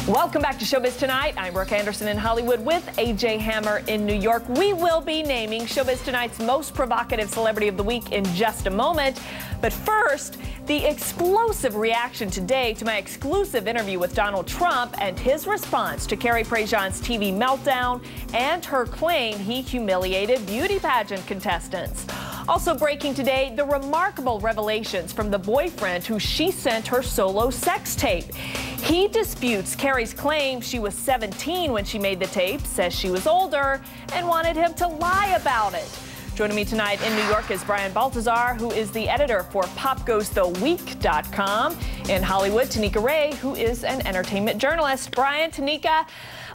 Welcome back to Showbiz Tonight. I'm Brooke Anderson in Hollywood with AJ Hammer in New York. We will be naming Showbiz Tonight's most provocative celebrity of the week in just a moment. But first, the explosive reaction today to my exclusive interview with Donald Trump and his response to Carrie Prejean's TV meltdown and her claim he humiliated beauty pageant contestants. Also breaking today, the remarkable revelations from the boyfriend who she sent her solo sex tape. He disputes Carrie's claim she was 17 when she made the tape, says she was older, and wanted him to lie about it. Joining me tonight in New York is Balthazar, who is the editor for PopGoesTheWeek.com. In Hollywood, Tanika Ray, who is an entertainment journalist. Tanika,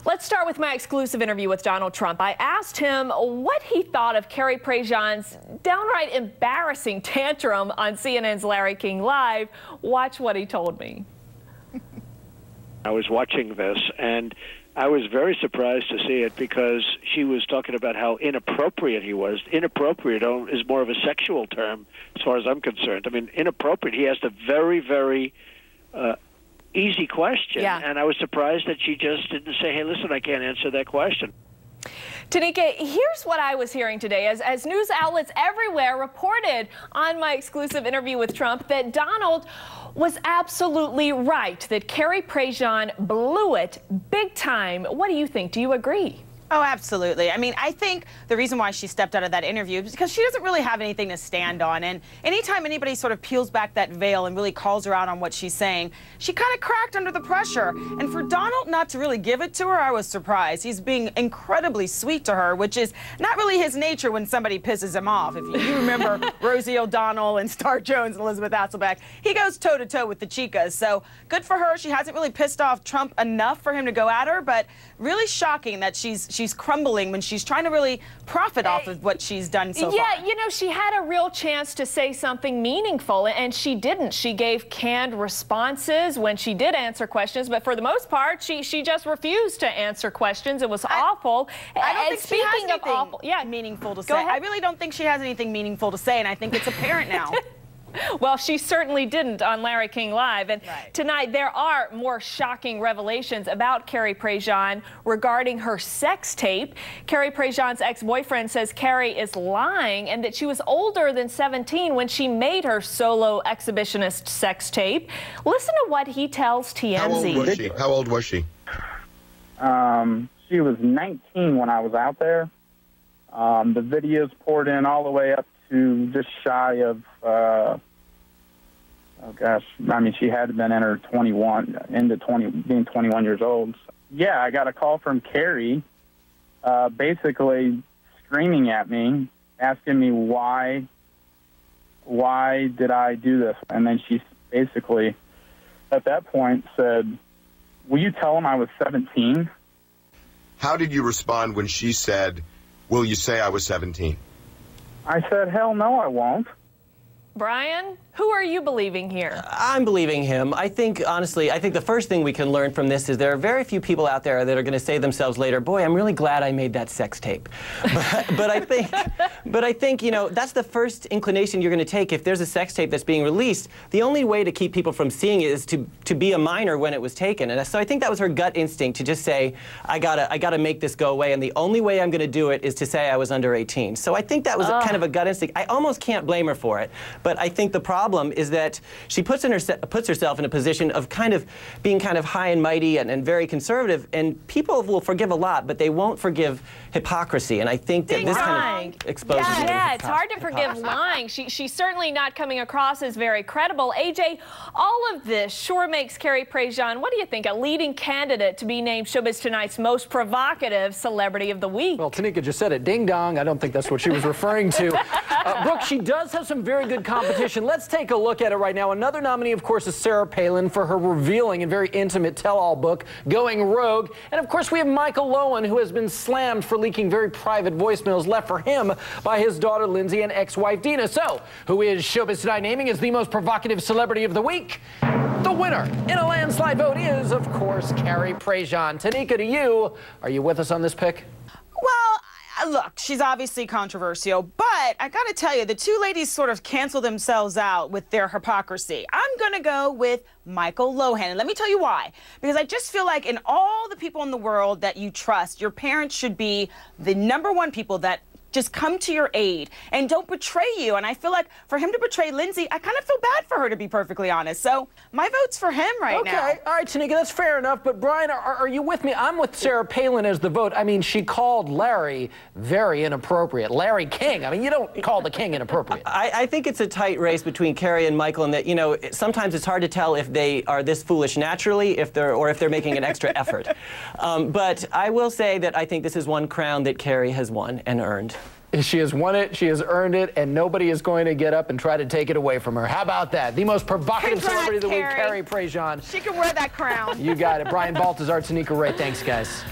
let's start with my exclusive interview with Donald Trump. I asked him what he thought of Carrie Prejean's downright embarrassing tantrum on CNN's Larry King Live. Watch what he told me. I was watching this, and I was very surprised to see it because she was talking about how inappropriate he was. Inappropriate is more of a sexual term as far as I'm concerned. I mean, inappropriate. He asked a very, very easy question, and I was surprised that she just didn't say, hey, listen, I can't answer that question. Tanika, here's what I was hearing today as news outlets everywhere reported on my exclusive interview with Trump that Donald was absolutely right, that Carrie Prejean blew it big time. What do you think? Do you agree? Oh, absolutely. I mean, I think the reason why she stepped out of that interview is because she doesn't really have anything to stand on. And anytime anybody sort of peels back that veil and really calls her out on what she's saying, she kind of cracked under the pressure. And for Donald not to really give it to her, I was surprised. He's being incredibly sweet to her, which is not really his nature when somebody pisses him off. If you remember Rosie O'Donnell and Star Jones and Elizabeth Hasselbeck, he goes toe-to-toe with the chicas. So good for her. She hasn't really pissed off Trump enough for him to go at her, but really shocking that she's crumbling when she's trying to really profit off of what she's done so far. Yeah, you know, she had a real chance to say something meaningful, and she didn't. She gave canned responses when she did answer questions, but for the most part, she just refused to answer questions. It was awful. I don't think she has anything awful, meaningful to say. I really don't think she has anything meaningful to say, and I think it's apparent now. Well, she certainly didn't on Larry King Live. And tonight, there are more shocking revelations about Carrie Prejean regarding her sex tape. Carrie Prejean's ex-boyfriend says Carrie is lying and that she was older than 17 when she made her solo exhibitionist sex tape. Listen to what he tells TMZ. How old was she? How old was she? She was 19 when I was out there. The videos poured in all the way up to just shy of, oh gosh, I mean, she had been in her being 21 years old. Yeah, I got a call from Carrie, basically screaming at me, asking me why did I do this? And then she basically, at that point, said, will you tell him I was 17? How did you respond when she said, will you say I was 17? I said, hell no, I won't. Brian, who are you believing here? I'm believing him. I think, honestly, the first thing we can learn from this is there are very few people out there that are going to say to themselves later, boy, I'm really glad I made that sex tape. But I think, you know, that's the first inclination you're going to take if there's a sex tape that's being released. The only way to keep people from seeing it is to be a minor when it was taken. And so I think that was her gut instinct to just say, I gotta make this go away, and the only way I'm going to do it is to say I was under 18. So I think that was kind of a gut instinct. I almost can't blame her for it. But I think the problem is that she puts herself in a position of kind of being kind of high and mighty and very conservative, and people will forgive a lot, but they won't forgive hypocrisy. And I think that this kind of exposes it. Yeah, it's hard to forgive lying. She's certainly not coming across as very credible. AJ, all of this sure makes Carrie Prejean, what do you think, a leading candidate to be named Showbiz Tonight's most provocative celebrity of the week? Well, Tanika just said it. Ding dong. I don't think that's what she was referring to. Brooke, she does have some very good competition. Let's take a look at it right now. Another nominee, of course, is Sarah Palin for her revealing and very intimate tell-all book, Going Rogue. And, of course, we have Michael Lohan, who has been slammed for leaking very private voicemails left for him by his daughter, Lindsay, and ex-wife, Dina. So, who is Showbiz Tonight naming as the most provocative celebrity of the week? The winner in a landslide vote is, of course, Carrie Prejean. Tanika, to you, are you with us on this pick? Well, Look, she's obviously controversial, but I gotta tell you, the two ladies sort of cancel themselves out with their hypocrisy. I'm gonna go with Michael Lohan, and let me tell you why. Because I just feel like in all the people in the world that you trust, your parents should be the #1 people that just come to your aid and don't betray you. And I feel like for him to betray Lindsay, I kind of feel bad for her, to be perfectly honest. So my vote's for him now. Okay, all right, Tanika, that's fair enough. But Brian, are you with me? I'm with Sarah Palin as the vote. I mean, she called Larry very inappropriate. Larry King. I mean, you don't call the king inappropriate. I think it's a tight race between Carrie and Michael, and that, you know, sometimes it's hard to tell if they are this foolish naturally, if they're making an extra effort. But I will say that I think this is one crown that Carrie has won and earned. She has won it, she has earned it, and nobody is going to get up and try to take it away from her. How about that? The most provocative celebrity of the week, Carrie Prejean. She can wear that crown. You got it. Brian, Balthazar, Tanika, Ray. Thanks, guys.